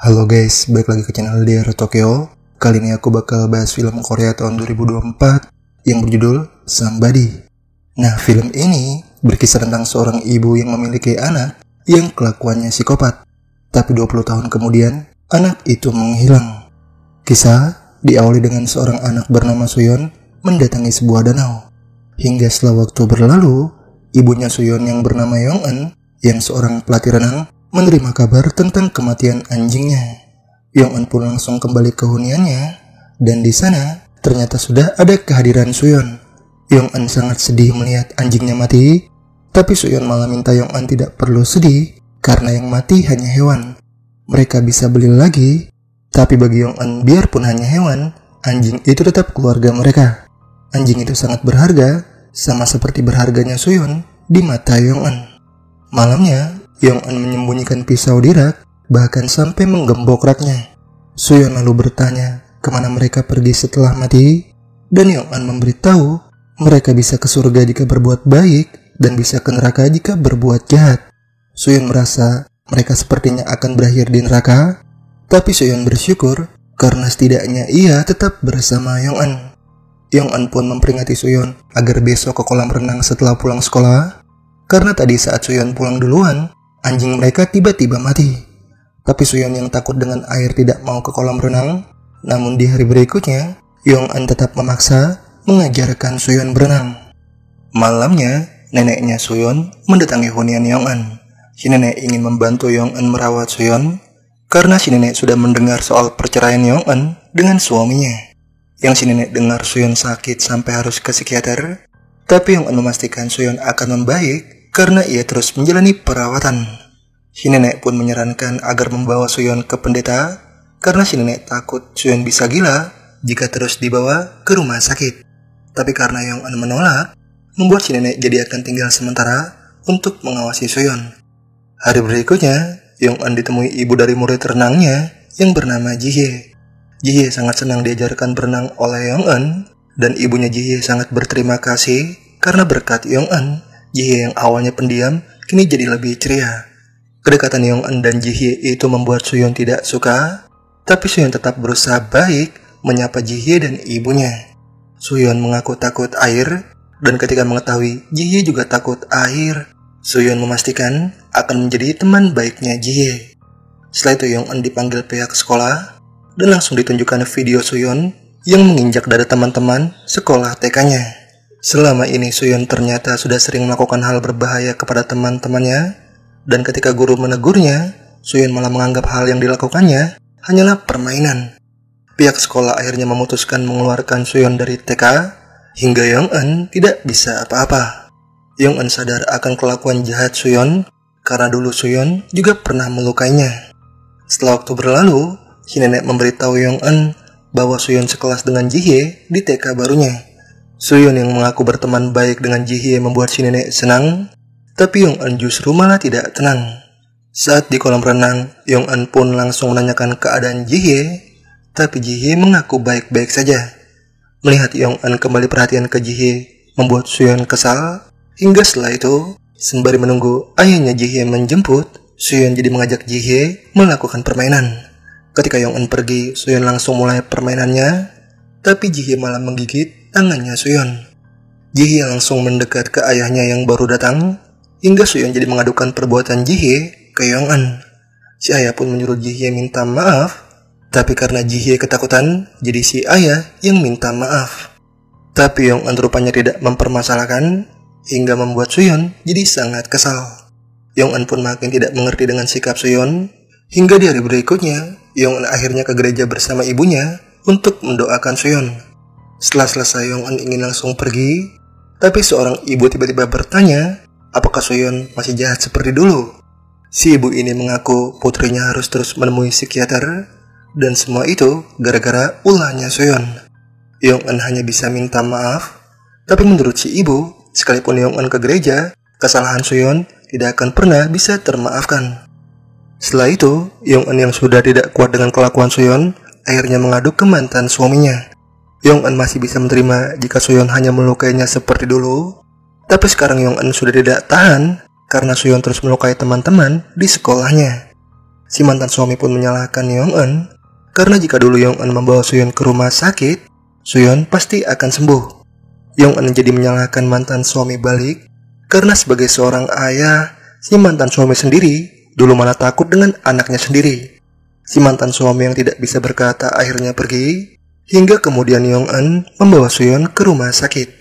Halo guys, balik lagi ke channel Dear Tokyo. Kali ini aku bakal bahas film Korea tahun 2024 yang berjudul Somebody. Nah, film ini berkisah tentang seorang ibu yang memiliki anak yang kelakuannya psikopat. Tapi 20 tahun kemudian, anak itu menghilang. Kisah diawali dengan seorang anak bernama Suyeon mendatangi sebuah danau. Hingga setelah waktu berlalu, ibunya Suyeon yang bernama Yong-eun, yang seorang pelatih renang, menerima kabar tentang kematian anjingnya. Yong-eun pun langsung kembali ke huniannya, dan di sana ternyata sudah ada kehadiran Suyeon. Yong-eun sangat sedih melihat anjingnya mati, tapi Suyeon malah minta Yong-eun tidak perlu sedih karena yang mati hanya hewan. Mereka bisa beli lagi, tapi bagi Yong-eun biarpun hanya hewan, anjing itu tetap keluarga mereka. Anjing itu sangat berharga, sama seperti berharganya Suyeon di mata Yong-eun. Malamnya, Yong-eun menyembunyikan pisau di rak, bahkan sampai menggembok raknya. Suyeon lalu bertanya kemana mereka pergi setelah mati, dan Yong-eun memberitahu mereka bisa ke surga jika berbuat baik dan bisa ke neraka jika berbuat jahat. Suyeon merasa mereka sepertinya akan berakhir di neraka, tapi Suyeon bersyukur karena setidaknya ia tetap bersama Yong-eun. Yong-eun pun memperingati Suyeon agar besok ke kolam renang setelah pulang sekolah, karena tadi saat Suyeon pulang duluan, anjing mereka tiba-tiba mati. Tapi Suyeon yang takut dengan air tidak mau ke kolam renang. Namun di hari berikutnya, Yong-eun tetap memaksa mengajarkan Suyeon berenang. Malamnya, neneknya Suyeon mendatangi hunian Yong-eun. Si nenek ingin membantu Yong-eun merawat Suyeon karena si nenek sudah mendengar soal perceraian Yong-eun dengan suaminya. Yang si nenek dengar Suyeon sakit sampai harus ke psikiater, tapi Yong-eun memastikan Suyeon akan membaik karena ia terus menjalani perawatan. Si nenek pun menyarankan agar membawa Suyeon ke pendeta karena si nenek takut Suyeon bisa gila jika terus dibawa ke rumah sakit. Tapi karena Yong-eun menolak, membuat si nenek jadi akan tinggal sementara untuk mengawasi Suyeon. Hari berikutnya, Yong-eun ditemui ibu dari murid renangnya yang bernama Ji-hye. Ji-hye sangat senang diajarkan berenang oleh Yong-eun, dan ibunya Ji-hye sangat berterima kasih karena berkat Yong-eun, Ji-hye yang awalnya pendiam kini jadi lebih ceria. Kedekatan Yong-eun dan Ji-hye itu membuat Suyeon tidak suka, tapi Suyeon tetap berusaha baik menyapa Ji-hye dan ibunya. Suyeon mengaku takut air, dan ketika mengetahui Ji-hye juga takut air, Suyeon memastikan akan menjadi teman baiknya Ji-hye. Setelah itu Yong-eun dipanggil pihak sekolah, dan langsung ditunjukkan video Suyeon yang menginjak dada teman-teman sekolah TK-nya. Selama ini Suyeon ternyata sudah sering melakukan hal berbahaya kepada teman-temannya, dan ketika guru menegurnya, Suyeon malah menganggap hal yang dilakukannya hanyalah permainan. Pihak sekolah akhirnya memutuskan mengeluarkan Suyeon dari TK, hingga Yong-eun tidak bisa apa-apa. Yong-eun sadar akan kelakuan jahat Suyeon, karena dulu Suyeon juga pernah melukainya. Setelah waktu berlalu, si nenek memberitahu Yong-eun bahwa Suyeon sekelas dengan Ji-hye di TK barunya. Suyeon yang mengaku berteman baik dengan Ji-hye membuat si nenek senang, tapi Yong-eun justru malah tidak tenang. Saat di kolam renang, Yong-eun pun langsung menanyakan keadaan Ji-hye, tapi Ji-hye mengaku baik-baik saja. Melihat Yong-eun kembali perhatian ke Ji-hye membuat Suyeon kesal, hingga setelah itu, sembari menunggu ayahnya Ji-hye menjemput, Suyeon jadi mengajak Ji-hye melakukan permainan. Ketika Yong-eun pergi, Suyeon langsung mulai permainannya, tapi Ji-hye malah menggigit tangannya Suyeon. Ji-hye langsung mendekat ke ayahnya yang baru datang, hingga Suyeon jadi mengadukan perbuatan Ji-hye ke Yong-eun. Si ayah pun menyuruh Ji-hye minta maaf, tapi karena Ji-hye ketakutan, jadi si ayah yang minta maaf. Tapi Yong-eun rupanya tidak mempermasalahkan, hingga membuat Suyeon jadi sangat kesal. Yong-eun pun makin tidak mengerti dengan sikap Suyeon, hingga di hari berikutnya, Yong-eun akhirnya ke gereja bersama ibunya untuk mendoakan Suyeon. Setelah selesai, Yong-eun ingin langsung pergi, tapi seorang ibu tiba-tiba bertanya, apakah Suyeon masih jahat seperti dulu? Si ibu ini mengaku putrinya harus terus menemui psikiater, dan semua itu gara-gara ulahnya Suyeon. Yong-eun hanya bisa minta maaf, tapi menurut si ibu, sekalipun Yong-eun ke gereja, kesalahan Suyeon tidak akan pernah bisa termaafkan. Setelah itu, Yong-eun yang sudah tidak kuat dengan kelakuan Suyeon akhirnya mengadu ke mantan suaminya. Yong-eun masih bisa menerima jika Suyeon hanya melukainya seperti dulu, tapi sekarang Yong-eun sudah tidak tahan karena Suyeon terus melukai teman-teman di sekolahnya. Si mantan suami pun menyalahkan Yong-eun karena jika dulu Yong-eun membawa Soo-yeon ke rumah sakit, Soo-yeon pasti akan sembuh. Yong-eun jadi menyalahkan mantan suami balik karena sebagai seorang ayah, si mantan suami sendiri dulu malah takut dengan anaknya sendiri. Si mantan suami yang tidak bisa berkata akhirnya pergi, hingga kemudian Yong-eun membawa Soo-yeon ke rumah sakit.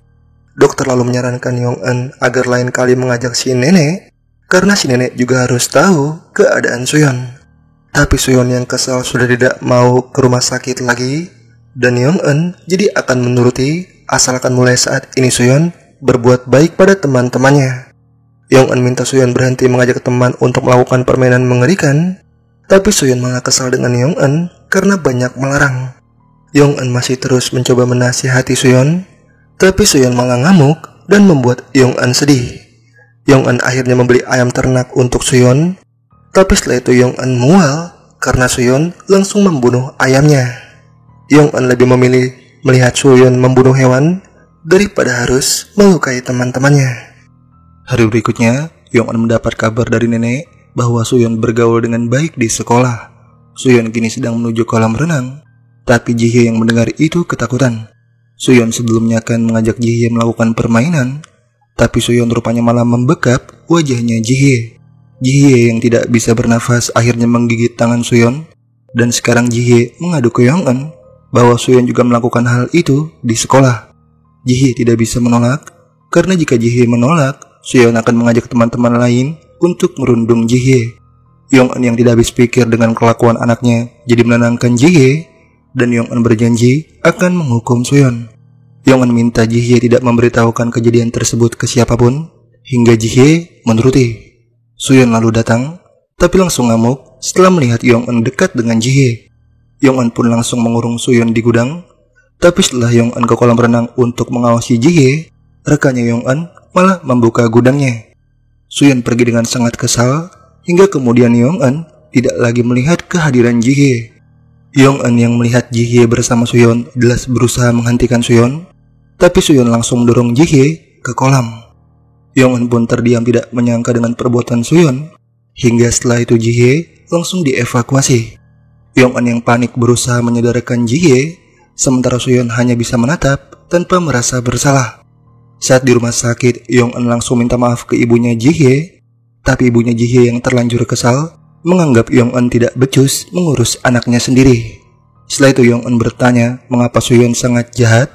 Dokter lalu menyarankan Yong-eun agar lain kali mengajak si nenek, karena si nenek juga harus tahu keadaan Soo-yeon. Tapi Soo-yeon yang kesal sudah tidak mau ke rumah sakit lagi, dan Yong-eun jadi akan menuruti asalkan mulai saat ini Soo-yeon berbuat baik pada teman-temannya. Yong-eun minta Soo-yeon berhenti mengajak teman untuk melakukan permainan mengerikan, tapi Soo-yeon malah kesal dengan Yong-eun karena banyak melarang. Yong-eun masih terus mencoba menasihati Soo-yeon, tapi Soo-yeon malah ngamuk dan membuat Yong-eun sedih. Yong-eun akhirnya membeli ayam ternak untuk Soo-yeon, tapi setelah itu Yong-eun mual karena Soo-yeon langsung membunuh ayamnya. Yong-eun lebih memilih melihat Soo-yeon membunuh hewan daripada harus melukai teman-temannya. Hari berikutnya, Yong-eun mendapat kabar dari nenek bahwa Soo-yeon bergaul dengan baik di sekolah. Soo-yeon kini sedang menuju kolam renang, tapi Ji-hye yang mendengar itu ketakutan. Soo-yeon sebelumnya akan mengajak Ji-hye melakukan permainan, tapi Soo-yeon rupanya malah membekap wajahnya Ji-hye. Ji-hye yang tidak bisa bernafas akhirnya menggigit tangan Soo-yeon, dan sekarang Ji-hye mengadu ke Yong-eun bahwa Soo-yeon juga melakukan hal itu di sekolah. Ji-hye tidak bisa menolak, karena jika Ji-hye menolak, Soo-yeon akan mengajak teman-teman lain untuk merundung Ji-hye. Yong-eun yang tidak habis pikir dengan kelakuan anaknya jadi menenangkan Ji-hye, dan Yong-eun berjanji akan menghukum Soo-yeon. Yong-eun minta Ji-hye tidak memberitahukan kejadian tersebut ke siapapun, hingga Ji-hye menuruti. Soo-yeon lalu datang, tapi langsung ngamuk setelah melihat Yong-eun dekat dengan Ji-hye. Yong-eun pun langsung mengurung Soo-yeon di gudang, tapi setelah Yong-eun ke kolam renang untuk mengawasi Ji-hye, rekannya Yong-eun malah membuka gudangnya. Soo-yeon pergi dengan sangat kesal, hingga kemudian Yong-eun tidak lagi melihat kehadiran Ji-hye. Yong-eun yang melihat Ji-hye bersama Soo-yeon jelas berusaha menghentikan Soo-yeon, tapi Soo-yeon langsung mendorong Ji-hye ke kolam. Yong-eun pun terdiam tidak menyangka dengan perbuatan Soo-yeon, hingga setelah itu Ji-hye langsung dievakuasi. Yong-eun yang panik berusaha menyadarkan Ji-hye, sementara Soo-yeon hanya bisa menatap tanpa merasa bersalah. Saat di rumah sakit, Yong-eun langsung minta maaf ke ibunya Ji-hye, tapi ibunya Ji-hye yang terlanjur kesal menganggap Yong-eun tidak becus mengurus anaknya sendiri. Setelah itu Yong-eun bertanya mengapa Soo-yeon sangat jahat,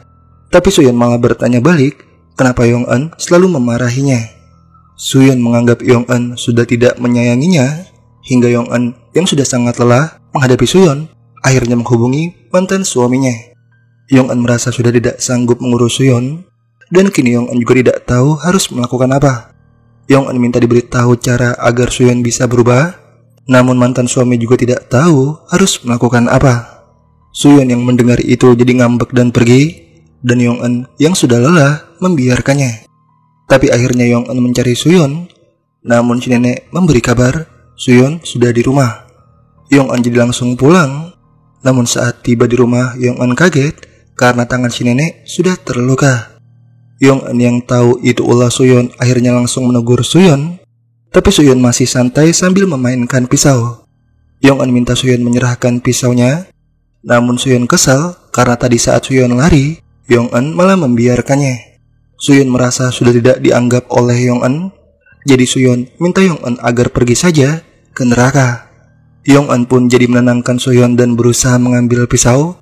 tapi Soo-yeon malah bertanya balik kenapa Yong-eun selalu memarahinya. Soo-yeon menganggap Yong-eun sudah tidak menyayanginya, hingga Yong-eun yang sudah sangat lelah menghadapi Soo-yeon akhirnya menghubungi mantan suaminya. Yong-eun merasa sudah tidak sanggup mengurus Soo-yeon, dan kini Yong-eun juga tidak tahu harus melakukan apa. Yong-eun minta diberitahu cara agar Soo-yeon bisa berubah, namun mantan suami juga tidak tahu harus melakukan apa. Soo-yeon yang mendengar itu jadi ngambek dan pergi, dan Yong-eun yang sudah lelah membiarkannya. Tapi akhirnya Yong-eun mencari Soo-yeon, namun si nenek memberi kabar Soo-yeon sudah di rumah. Yong-eun jadi langsung pulang, namun saat tiba di rumah Yong-eun kaget karena tangan si nenek sudah terluka. Yong-eun yang tahu itu ulah Soo-yeon akhirnya langsung menegur Soo-yeon, tapi Soo-yeon masih santai sambil memainkan pisau. Yong-eun minta Soo-yeon menyerahkan pisaunya, namun Soo-yeon kesal karena tadi saat Soo-yeon lari, Yong-eun malah membiarkannya. Soo-yeon merasa sudah tidak dianggap oleh Yong-eun, jadi Soo-yeon minta Yong-eun agar pergi saja ke neraka. Yong-eun pun jadi menenangkan Soo-yeon dan berusaha mengambil pisau,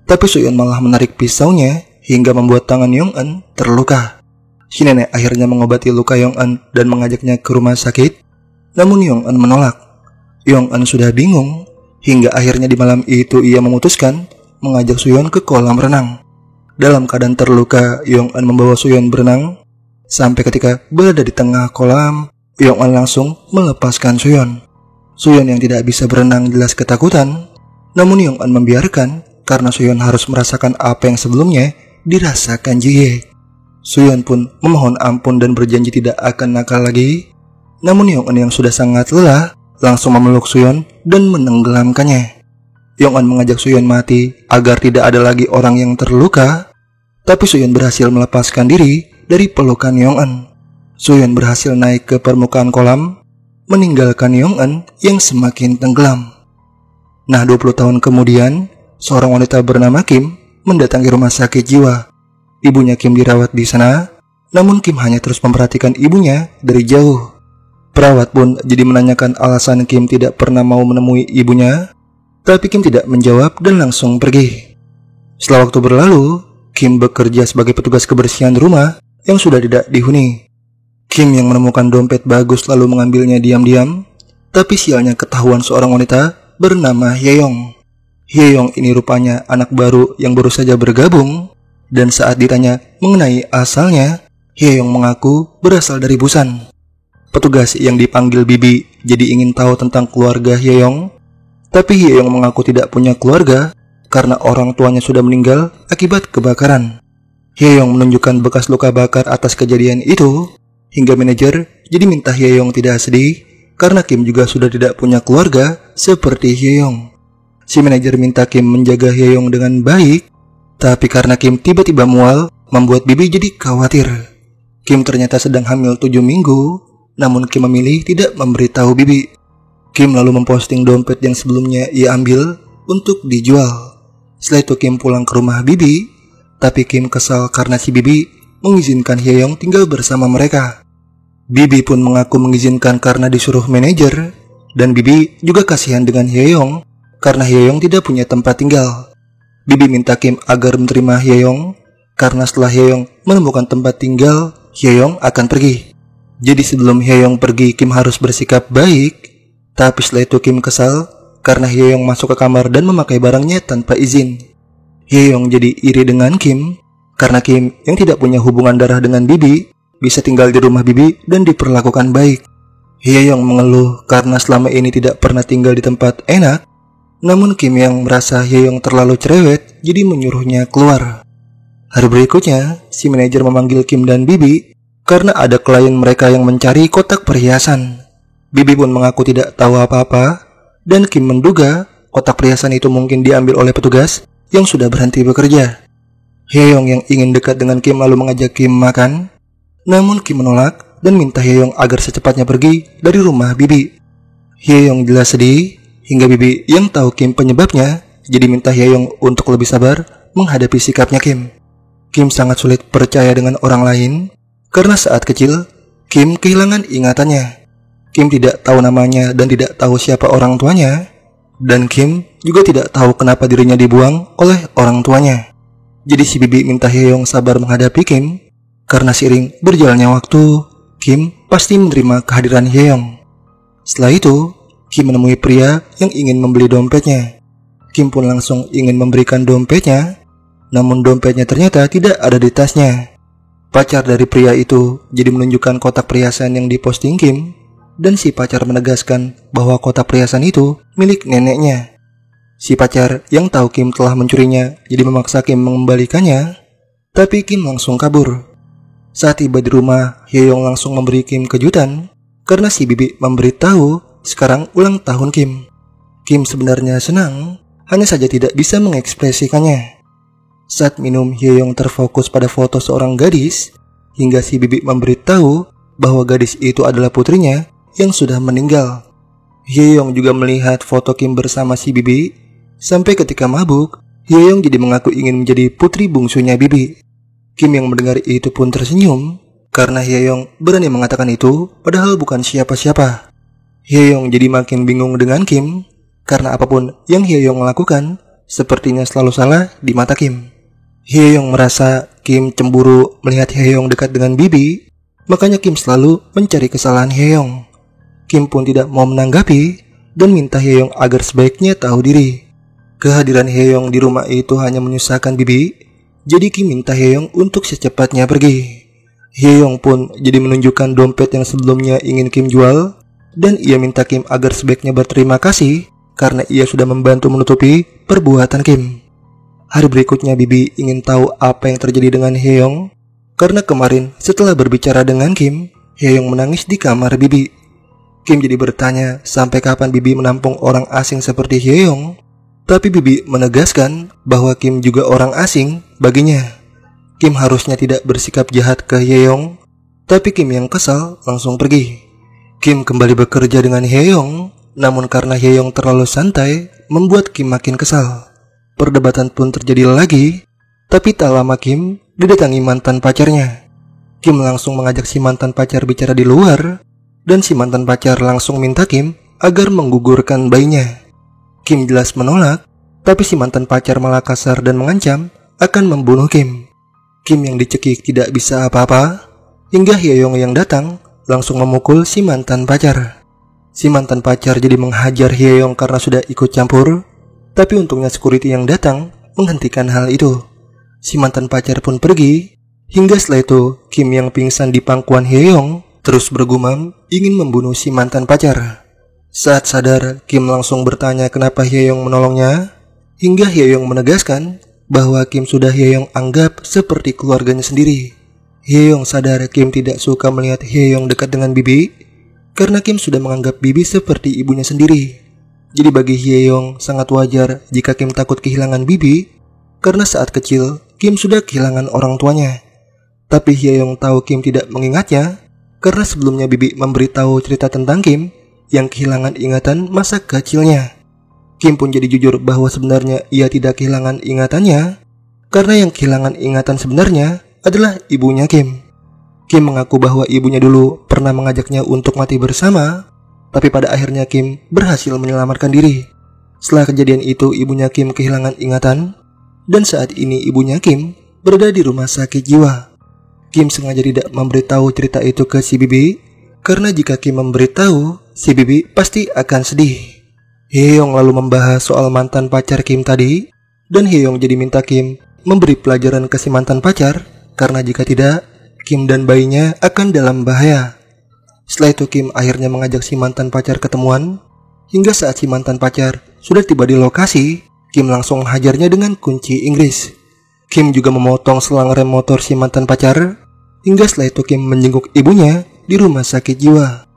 tapi Soo-yeon malah menarik pisaunya hingga membuat tangan Yong-eun terluka. Si nenek akhirnya mengobati luka Yong-eun dan mengajaknya ke rumah sakit, namun Yong-eun menolak. Yong-eun sudah bingung, hingga akhirnya di malam itu ia memutuskan mengajak Soo-yeon ke kolam renang. Dalam keadaan terluka, Yong-eun membawa Soo-yeon berenang, sampai ketika berada di tengah kolam, Yong-eun langsung melepaskan Soo-yeon. Soo-yeon yang tidak bisa berenang jelas ketakutan, namun Yong-eun membiarkan karena Soo-yeon harus merasakan apa yang sebelumnya dirasakan Ji-hye. Soo-yeon pun memohon ampun dan berjanji tidak akan nakal lagi, namun Yong-eun yang sudah sangat lelah langsung memeluk Soo-yeon dan menenggelamkannya. Yong-eun mengajak Soo-yeon mati agar tidak ada lagi orang yang terluka, tapi Soo-yeon berhasil melepaskan diri dari pelukan Yong-eun. Soo-yeon berhasil naik ke permukaan kolam, meninggalkan Yong-eun yang semakin tenggelam. Nah, 20 tahun kemudian, seorang wanita bernama Kim mendatangi rumah sakit jiwa. Ibunya Kim dirawat di sana, namun Kim hanya terus memperhatikan ibunya dari jauh. Perawat pun jadi menanyakan alasan Kim tidak pernah mau menemui ibunya, tapi Kim tidak menjawab dan langsung pergi. Setelah waktu berlalu, Kim bekerja sebagai petugas kebersihan rumah yang sudah tidak dihuni. Kim yang menemukan dompet bagus lalu mengambilnya diam-diam, tapi sialnya ketahuan seorang wanita bernama Hye-yong. Hye-yong ini rupanya anak baru yang baru saja bergabung, dan saat ditanya mengenai asalnya, Hye-yong mengaku berasal dari Busan. Petugas yang dipanggil Bibi jadi ingin tahu tentang keluarga Hye-yong, tapi Hye-yong mengaku tidak punya keluarga karena orang tuanya sudah meninggal akibat kebakaran. Hye-yong menunjukkan bekas luka bakar atas kejadian itu, hingga manajer jadi minta Hye-yong tidak sedih karena Kim juga sudah tidak punya keluarga seperti Hye-yong. Si manajer minta Kim menjaga Hye-yong dengan baik, tapi karena Kim tiba-tiba mual, membuat Bibi jadi khawatir. Kim ternyata sedang hamil 7 minggu, namun Kim memilih tidak memberitahu Bibi. Kim lalu memposting dompet yang sebelumnya ia ambil untuk dijual. Setelah itu Kim pulang ke rumah Bibi, tapi Kim kesal karena si Bibi mengizinkan Hye-yong tinggal bersama mereka. Bibi pun mengaku mengizinkan karena disuruh manajer, dan Bibi juga kasihan dengan Hye-yong karena Hye-yong tidak punya tempat tinggal. Bibi minta Kim agar menerima Hye-yong karena setelah Hye-yong menemukan tempat tinggal, Hye-yong akan pergi. Jadi sebelum Hye-yong pergi, Kim harus bersikap baik. Tapi setelah itu Kim kesal karena Hye-yong masuk ke kamar dan memakai barangnya tanpa izin. Hye-yong jadi iri dengan Kim karena Kim yang tidak punya hubungan darah dengan Bibi bisa tinggal di rumah Bibi dan diperlakukan baik. Hye-yong mengeluh karena selama ini tidak pernah tinggal di tempat enak. Namun Kim yang merasa Hye-yong terlalu cerewet jadi menyuruhnya keluar. Hari berikutnya, si manajer memanggil Kim dan Bibi karena ada klien mereka yang mencari kotak perhiasan. Bibi pun mengaku tidak tahu apa-apa, dan Kim menduga kotak perhiasan itu mungkin diambil oleh petugas yang sudah berhenti bekerja. Hye-yong yang ingin dekat dengan Kim lalu mengajak Kim makan, namun Kim menolak dan minta Hye-yong agar secepatnya pergi dari rumah Bibi. Hye-yong jelas sedih, hingga Bibi yang tahu Kim penyebabnya jadi minta Hye-yong untuk lebih sabar menghadapi sikapnya Kim. Kim sangat sulit percaya dengan orang lain karena saat kecil Kim kehilangan ingatannya. Kim tidak tahu namanya dan tidak tahu siapa orang tuanya, dan Kim juga tidak tahu kenapa dirinya dibuang oleh orang tuanya. Jadi si Bibi minta Hye-yong sabar menghadapi Kim karena seiring berjalannya waktu, Kim pasti menerima kehadiran Hye-yong. Setelah itu, Kim menemui pria yang ingin membeli dompetnya. Kim pun langsung ingin memberikan dompetnya, namun dompetnya ternyata tidak ada di tasnya. Pacar dari pria itu jadi menunjukkan kotak perhiasan yang diposting Kim, dan si pacar menegaskan bahwa kotak perhiasan itu milik neneknya. Si pacar yang tahu Kim telah mencurinya jadi memaksa Kim mengembalikannya, tapi Kim langsung kabur. Saat tiba di rumah, Hye-yong langsung memberi Kim kejutan karena si Bibi memberitahu sekarang ulang tahun Kim. Kim sebenarnya senang, hanya saja tidak bisa mengekspresikannya. Saat minum, Hye-yong terfokus pada foto seorang gadis, hingga si Bibi memberitahu bahwa gadis itu adalah putrinya yang sudah meninggal. Hye-yong juga melihat foto Kim bersama si Bibi, sampai ketika mabuk, Hye-yong jadi mengaku ingin menjadi putri bungsunya Bibi. Kim yang mendengar itu pun tersenyum, karena Hye-yong berani mengatakan itu padahal bukan siapa-siapa. Hye-yong jadi makin bingung dengan Kim, karena apapun yang Hye-yong lakukan, sepertinya selalu salah di mata Kim. Hye-yong merasa Kim cemburu melihat Hye-yong dekat dengan Bibi, makanya Kim selalu mencari kesalahan Hye-yong. Kim pun tidak mau menanggapi, dan minta Hye-yong agar sebaiknya tahu diri. Kehadiran Hye-yong di rumah itu hanya menyusahkan Bibi, jadi Kim minta Hye-yong untuk secepatnya pergi. Hye-yong pun jadi menunjukkan dompet yang sebelumnya ingin Kim jual, dan ia minta Kim agar sebaiknya berterima kasih karena ia sudah membantu menutupi perbuatan Kim. Hari berikutnya Bibi ingin tahu apa yang terjadi dengan Hye-yong, karena kemarin setelah berbicara dengan Kim, Hye-yong menangis di kamar Bibi. Kim jadi bertanya sampai kapan Bibi menampung orang asing seperti Hye-yong, tapi Bibi menegaskan bahwa Kim juga orang asing baginya. Kim harusnya tidak bersikap jahat ke Hye-yong, tapi Kim yang kesal langsung pergi. Kim kembali bekerja dengan Hyeong, namun karena Hyeong terlalu santai, membuat Kim makin kesal. Perdebatan pun terjadi lagi, tapi tak lama Kim didatangi mantan pacarnya. Kim langsung mengajak si mantan pacar bicara di luar, dan si mantan pacar langsung minta Kim agar menggugurkan bayinya. Kim jelas menolak, tapi si mantan pacar malah kasar dan mengancam akan membunuh Kim. Kim yang dicekik tidak bisa apa-apa, hingga Hyeong yang datang langsung memukul si mantan pacar. Si mantan pacar jadi menghajar Hyeong karena sudah ikut campur, tapi untungnya security yang datang menghentikan hal itu. Si mantan pacar pun pergi, hingga setelah itu Kim yang pingsan di pangkuan Hyeong terus bergumam ingin membunuh si mantan pacar. Saat sadar, Kim langsung bertanya kenapa Hyeong menolongnya, hingga Hyeong menegaskan bahwa Kim sudah Hyeong anggap seperti keluarganya sendiri. Hyeong sadar Kim tidak suka melihat Hyeong dekat dengan Bibi, karena Kim sudah menganggap Bibi seperti ibunya sendiri. Jadi bagi Hyeong sangat wajar jika Kim takut kehilangan Bibi, karena saat kecil Kim sudah kehilangan orang tuanya. Tapi Hyeong tahu Kim tidak mengingatnya, karena sebelumnya Bibi memberitahu cerita tentang Kim yang kehilangan ingatan masa kecilnya. Kim pun jadi jujur bahwa sebenarnya ia tidak kehilangan ingatannya, karena yang kehilangan ingatan sebenarnya adalah ibunya Kim. Kim mengaku bahwa ibunya dulu pernah mengajaknya untuk mati bersama, tapi pada akhirnya Kim berhasil menyelamatkan diri. Setelah kejadian itu ibunya Kim kehilangan ingatan, dan saat ini ibunya Kim berada di rumah sakit jiwa. Kim sengaja tidak memberitahu cerita itu ke si Bibi, karena jika Kim memberitahu, si Bibi pasti akan sedih. Hyeong lalu membahas soal mantan pacar Kim tadi, dan Hyeong jadi minta Kim memberi pelajaran ke si mantan pacar, karena jika tidak, Kim dan bayinya akan dalam bahaya. Setelah itu Kim akhirnya mengajak si mantan pacar ketemuan, hingga saat si mantan pacar sudah tiba di lokasi, Kim langsung menghajarnya dengan kunci Inggris. Kim juga memotong selang rem motor si mantan pacar, hingga setelah itu Kim menjenguk ibunya di rumah sakit jiwa.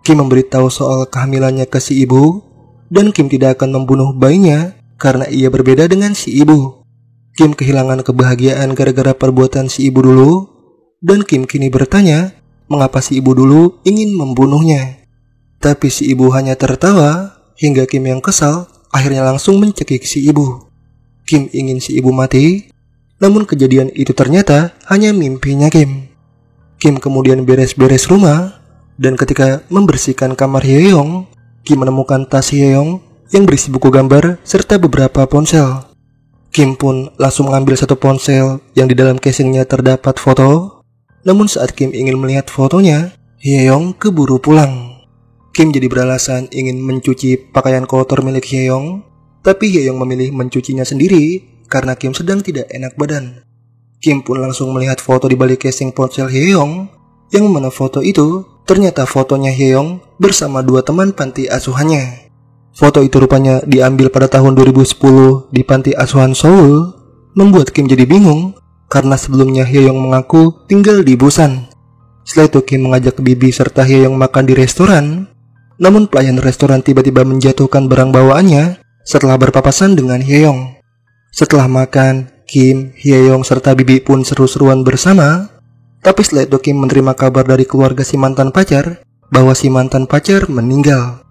Kim memberitahu soal kehamilannya ke si ibu, dan Kim tidak akan membunuh bayinya karena ia berbeda dengan si ibu. Kim kehilangan kebahagiaan gara-gara perbuatan si ibu dulu, dan Kim kini bertanya mengapa si ibu dulu ingin membunuhnya. Tapi si ibu hanya tertawa, hingga Kim yang kesal akhirnya langsung mencekik si ibu. Kim ingin si ibu mati, namun kejadian itu ternyata hanya mimpinya Kim. Kim kemudian beres-beres rumah, dan ketika membersihkan kamar Hyeong, Kim menemukan tas Hyeong yang berisi buku gambar serta beberapa ponsel. Kim pun langsung mengambil satu ponsel yang di dalam casingnya terdapat foto. Namun saat Kim ingin melihat fotonya, Hyeong keburu pulang. Kim jadi beralasan ingin mencuci pakaian kotor milik Hyeong, tapi Hyeong memilih mencucinya sendiri karena Kim sedang tidak enak badan. Kim pun langsung melihat foto di balik casing ponsel Hyeong, yang mana foto itu ternyata fotonya Hyeong bersama dua teman panti asuhannya. Foto itu rupanya diambil pada tahun 2010 di panti asuhan Seoul, membuat Kim jadi bingung karena sebelumnya Hyeong mengaku tinggal di Busan. Setelah itu Kim mengajak Bibi serta Hyeong makan di restoran, namun pelayan restoran tiba-tiba menjatuhkan barang bawaannya setelah berpapasan dengan Hyeong. Setelah makan, Kim, Hyeong serta Bibi pun seru-seruan bersama. Tapi setelah itu Kim menerima kabar dari keluarga si mantan pacar bahwa si mantan pacar meninggal.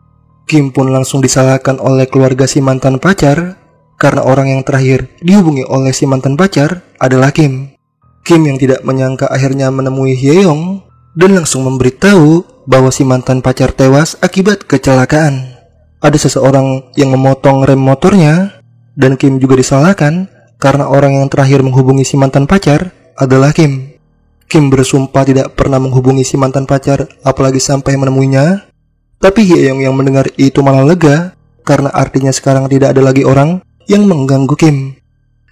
Kim pun langsung disalahkan oleh keluarga si mantan pacar karena orang yang terakhir dihubungi oleh si mantan pacar adalah Kim. Kim yang tidak menyangka akhirnya menemui Hyeong dan langsung memberitahu bahwa si mantan pacar tewas akibat kecelakaan. Ada seseorang yang memotong rem motornya, dan Kim juga disalahkan karena orang yang terakhir menghubungi si mantan pacar adalah Kim. Kim bersumpah tidak pernah menghubungi si mantan pacar apalagi sampai menemuinya. Tapi Hyeong yang mendengar itu malah lega karena artinya sekarang tidak ada lagi orang yang mengganggu Kim.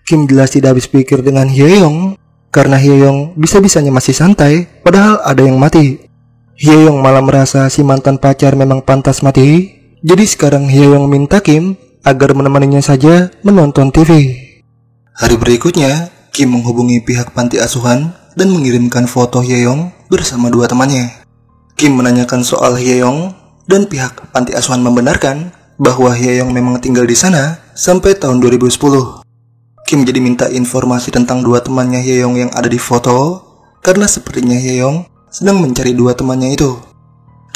Kim jelas tidak habis pikir dengan Hyeong karena Hyeong bisa-bisanya masih santai padahal ada yang mati. Hyeong malah merasa si mantan pacar memang pantas mati. Jadi sekarang Hyeong minta Kim agar menemaninya saja menonton TV. Hari berikutnya, Kim menghubungi pihak panti asuhan dan mengirimkan foto Hyeong bersama dua temannya. Kim menanyakan soal Hyeong dan pihak panti asuhan membenarkan bahwa Hyeong memang tinggal di sana sampai tahun 2010. Kim jadi minta informasi tentang dua temannya Hyeong yang ada di foto karena sepertinya Hyeong sedang mencari dua temannya itu.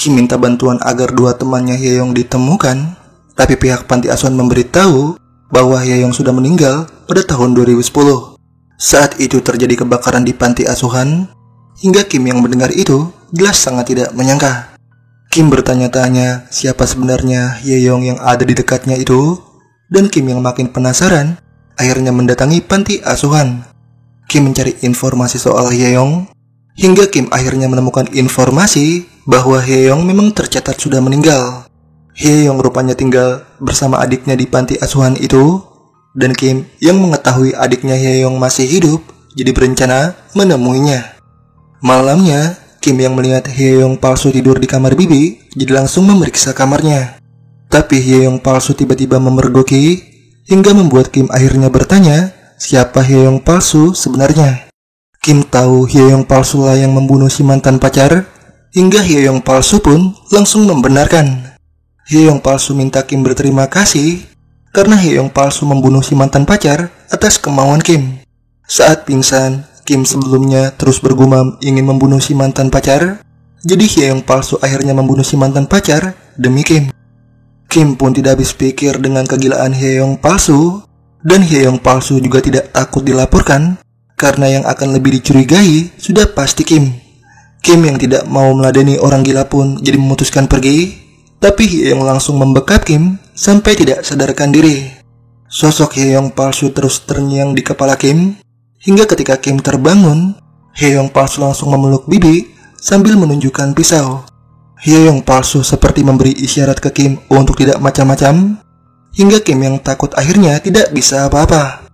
Kim minta bantuan agar dua temannya Hye-young ditemukan, tapi pihak panti asuhan memberitahu bahwa Hye-young sudah meninggal pada tahun 2010. Saat itu terjadi kebakaran di panti asuhan, hingga Kim yang mendengar itu jelas sangat tidak menyangka. Kim bertanya-tanya siapa sebenarnya Hye-young yang ada di dekatnya itu, dan Kim yang makin penasaran akhirnya mendatangi panti asuhan. Kim mencari informasi soal Hye-young, hingga Kim akhirnya menemukan informasi bahwa Hye-young memang tercatat sudah meninggal. Hye-young rupanya tinggal bersama adiknya di panti asuhan itu, dan Kim yang mengetahui adiknya Hye-young masih hidup jadi berencana menemuinya. Malamnya, Kim yang melihat Hye-young palsu tidur di kamar bibi jadi langsung memeriksa kamarnya. Tapi Hye-young palsu tiba-tiba memergoki, hingga membuat Kim akhirnya bertanya siapa Hye-young palsu sebenarnya. Kim tahu Hye-young palsu lah yang membunuh si mantan pacar, hingga Hye-young palsu pun langsung membenarkan. Hye-young palsu minta Kim berterima kasih karena Hye-young palsu membunuh si mantan pacar atas kemauan Kim. Saat pingsan, Kim sebelumnya terus bergumam ingin membunuh si mantan pacar, jadi Hye-young palsu akhirnya membunuh si mantan pacar demi Kim. Kim pun tidak habis pikir dengan kegilaan Hye-young palsu, dan Hye-young palsu juga tidak takut dilaporkan karena yang akan lebih dicurigai sudah pasti Kim. Kim yang tidak mau meladeni orang gila pun jadi memutuskan pergi, tapi Hye-young langsung membekap Kim sampai tidak sadarkan diri. Sosok Hye-young palsu terus terngiang di kepala Kim, hingga ketika Kim terbangun, Hye-young palsu langsung memeluk bibi sambil menunjukkan pisau. Hye-young palsu seperti memberi isyarat ke Kim untuk tidak macam-macam, hingga Kim yang takut akhirnya tidak bisa apa-apa.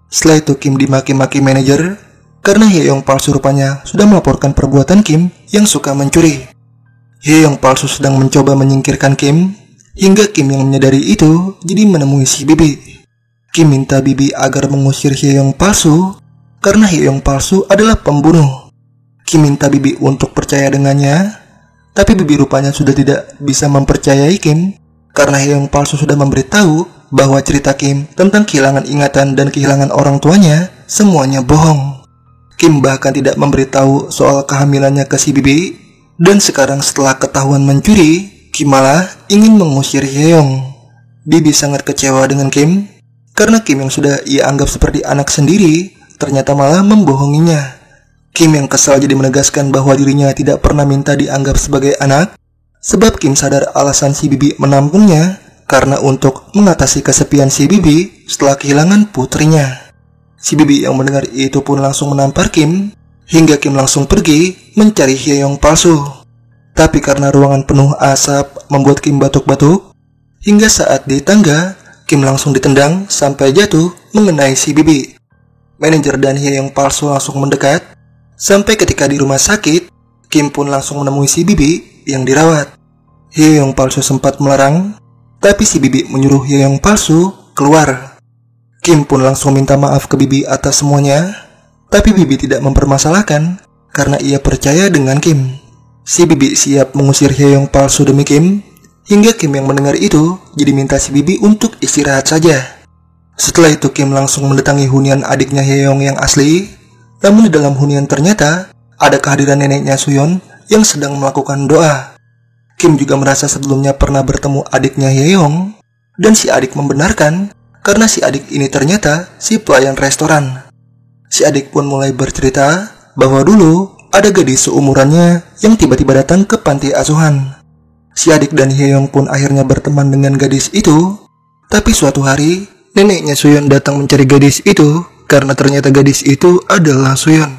Setelah itu Kim dimaki-maki manajer karena Hye-young palsu rupanya sudah melaporkan perbuatan Kim yang suka mencuri. Hye-young palsu sedang mencoba menyingkirkan Kim, hingga Kim yang menyadari itu jadi menemui si bibi. Kim minta bibi agar mengusir Hye-young palsu karena Hye-young palsu adalah pembunuh. Kim minta bibi untuk percaya dengannya, tapi bibi rupanya sudah tidak bisa mempercayai Kim karena Hye-young palsu sudah memberitahu bahwa cerita Kim tentang kehilangan ingatan dan kehilangan orang tuanya semuanya bohong. Kim bahkan tidak memberitahu soal kehamilannya ke si bibi, dan sekarang setelah ketahuan mencuri, Kim malah ingin mengusir Hye-young. Bibi sangat kecewa dengan Kim karena Kim yang sudah ia anggap seperti anak sendiri ternyata malah membohonginya. Kim yang kesal jadi menegaskan bahwa dirinya tidak pernah minta dianggap sebagai anak, sebab Kim sadar alasan si bibi menampungnya karena untuk mengatasi kesepian si bibi setelah kehilangan putrinya. Si bibi yang mendengar itu pun langsung menampar Kim, hingga Kim langsung pergi mencari Hye-young palsu. Tapi karena ruangan penuh asap membuat Kim batuk-batuk, hingga saat di tangga, Kim langsung ditendang sampai jatuh mengenai si bibi. Manajer dan Hye-young palsu langsung mendekat, sampai ketika di rumah sakit, Kim pun langsung menemui si bibi yang dirawat. Hye-young palsu sempat melarang, tapi si bibi menyuruh Hye-young palsu keluar. Kim pun langsung minta maaf ke bibi atas semuanya, tapi bibi tidak mempermasalahkan karena ia percaya dengan Kim. Si bibi siap mengusir Hye-young palsu demi Kim, hingga Kim yang mendengar itu jadi minta si bibi untuk istirahat saja. Setelah itu Kim langsung mendatangi hunian adiknya Hye-young yang asli, namun di dalam hunian ternyata ada kehadiran neneknya Suyeon yang sedang melakukan doa. Kim juga merasa sebelumnya pernah bertemu adiknya Hye-young, dan si adik membenarkan karena si adik ini ternyata si pelayan restoran. Si adik pun mulai bercerita bahwa dulu ada gadis seumurannya yang tiba-tiba datang ke panti asuhan. Si adik dan Hye-young pun akhirnya berteman dengan gadis itu, tapi suatu hari neneknya Suyeon datang mencari gadis itu karena ternyata gadis itu adalah Suyeon.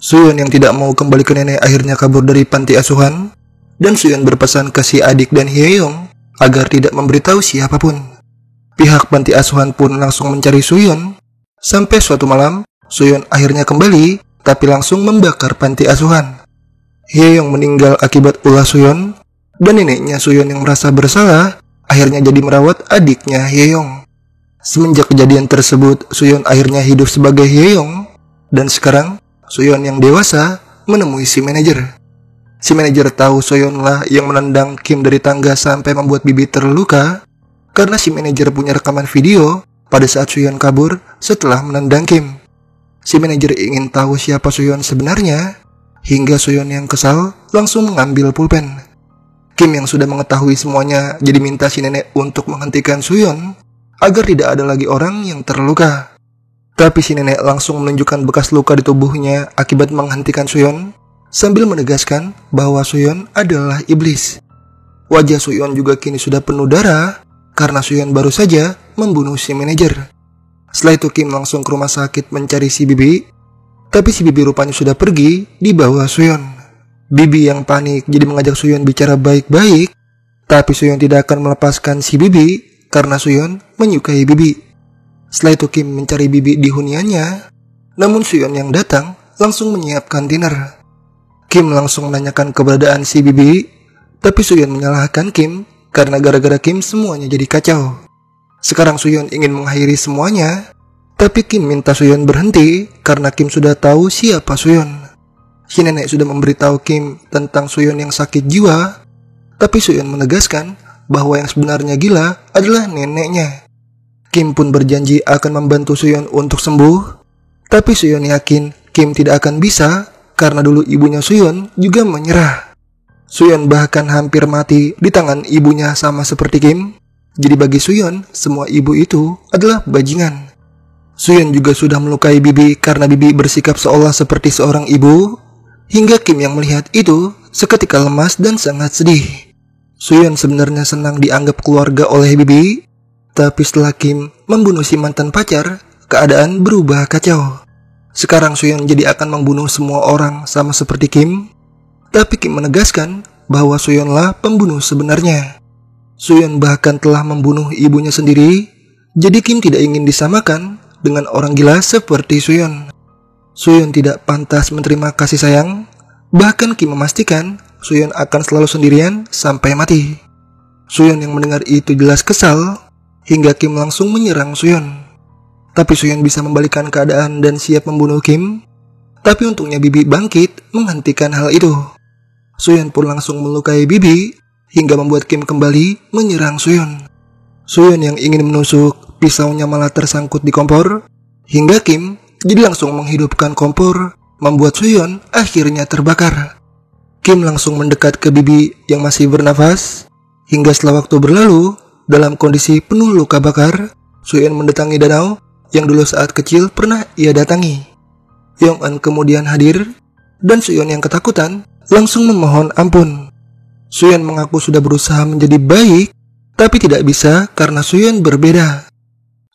Suyeon yang tidak mau kembali ke nenek akhirnya kabur dari panti asuhan, dan Suyeon berpesan ke si adik dan Hye-young agar tidak memberitahu siapapun. Pihak panti asuhan pun langsung mencari Suyeon, sampai suatu malam Suyeon akhirnya kembali tapi langsung membakar panti asuhan. Hye-young meninggal akibat ulah Suyeon, dan neneknya Suyeon yang merasa bersalah akhirnya jadi merawat adiknya Hye-young. Semenjak kejadian tersebut, Suyeon akhirnya hidup sebagai Hye-young, dan sekarang Suyeon yang dewasa menemui si manajer. Si manajer tahu Suyeon lah yang menendang Kim dari tangga sampai membuat bibi terluka, karena si manajer punya rekaman video pada saat Suyeon kabur setelah menendang Kim. Si manajer ingin tahu siapa Suyeon sebenarnya, hingga Suyeon yang kesal langsung mengambil pulpen. Kim yang sudah mengetahui semuanya jadi minta si nenek untuk menghentikan Suyeon agar tidak ada lagi orang yang terluka. Tapi si nenek langsung menunjukkan bekas luka di tubuhnya akibat menghentikan Suyeon sambil menegaskan bahwa Suyeon adalah iblis. Wajah Suyeon juga kini sudah penuh darah karena Suyeon baru saja membunuh si manajer. Setelah itu Kim langsung ke rumah sakit mencari si Bibi, tapi si Bibi rupanya sudah pergi di bawah Suyeon. Bibi yang panik jadi mengajak Suyeon bicara baik-baik, tapi Suyeon tidak akan melepaskan si Bibi karena Suyeon menyukai Bibi. Setelah itu Kim mencari Bibi di huniannya, namun Suyeon yang datang langsung menyiapkan dinner. Kim langsung menanyakan keberadaan si Bibi, tapi Suyeon menyalahkan Kim karena gara-gara Kim semuanya jadi kacau. Sekarang Suyeon ingin mengakhiri semuanya, tapi Kim minta Suyeon berhenti karena Kim sudah tahu siapa Suyeon. Si nenek sudah memberitahu Kim tentang Suyeon yang sakit jiwa, tapi Suyeon menegaskan bahwa yang sebenarnya gila adalah neneknya. Kim pun berjanji akan membantu Suyeon untuk sembuh, tapi Suyeon yakin Kim tidak akan bisa karena dulu ibunya Suyeon juga menyerah. Suyeon bahkan hampir mati di tangan ibunya sama seperti Kim. Jadi bagi Suyeon, semua ibu itu adalah bajingan. Suyeon juga sudah melukai Bibi karena Bibi bersikap seolah seperti seorang ibu, hingga Kim yang melihat itu seketika lemas dan sangat sedih. Suyeon sebenarnya senang dianggap keluarga oleh Bibi, tapi setelah Kim membunuh si mantan pacar, keadaan berubah kacau. Sekarang Suyeon jadi akan membunuh semua orang sama seperti Kim, tapi Kim menegaskan bahwa Suyeonlah pembunuh sebenarnya. Suyeon bahkan telah membunuh ibunya sendiri, jadi Kim tidak ingin disamakan dengan orang gila seperti Suyeon. Suyeon tidak pantas menerima kasih sayang, bahkan Kim memastikan Suyeon akan selalu sendirian sampai mati. Suyeon yang mendengar itu jelas kesal, hingga Kim langsung menyerang Suyeon. Tapi Suyeon bisa membalikkan keadaan dan siap membunuh Kim, tapi untungnya Bibi bangkit menghentikan hal itu. Suyeon pun langsung melukai Bibi, hingga membuat Kim kembali menyerang Suyeon. Suyeon yang ingin menusuk, pisaunya malah tersangkut di kompor, hingga Kim jadi langsung menghidupkan kompor, membuat Suyeon akhirnya terbakar. Kim langsung mendekat ke Bibi yang masih bernafas, hingga setelah waktu berlalu, dalam kondisi penuh luka bakar, Suyeon mendatangi danau yang dulu saat kecil pernah ia datangi. Yong-eun kemudian hadir, dan Suyeon yang ketakutan langsung memohon ampun. Suyeon mengaku sudah berusaha menjadi baik, tapi tidak bisa karena Suyeon berbeda.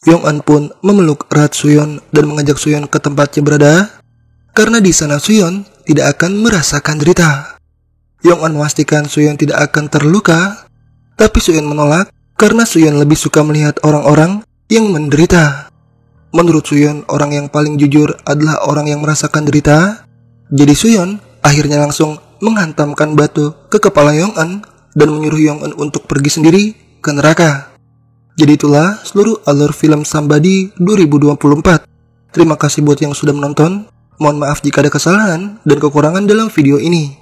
Yong-eun pun memeluk erat Suyeon dan mengajak Suyeon ke tempatnya berada, karena di sana Suyeon tidak akan merasakan derita. Yong-eun memastikan Suyeon tidak akan terluka, tapi Suyeon menolak karena Suyeon lebih suka melihat orang-orang yang menderita. Menurut Suyeon, orang yang paling jujur adalah orang yang merasakan derita. Jadi Suyeon akhirnya langsung menghantamkan batu ke kepala Yong-eun dan menyuruh Yong-eun untuk pergi sendiri ke neraka. Jadi itulah seluruh alur film Somebody 2024. Terima kasih buat yang sudah menonton. Mohon maaf jika ada kesalahan dan kekurangan dalam video ini.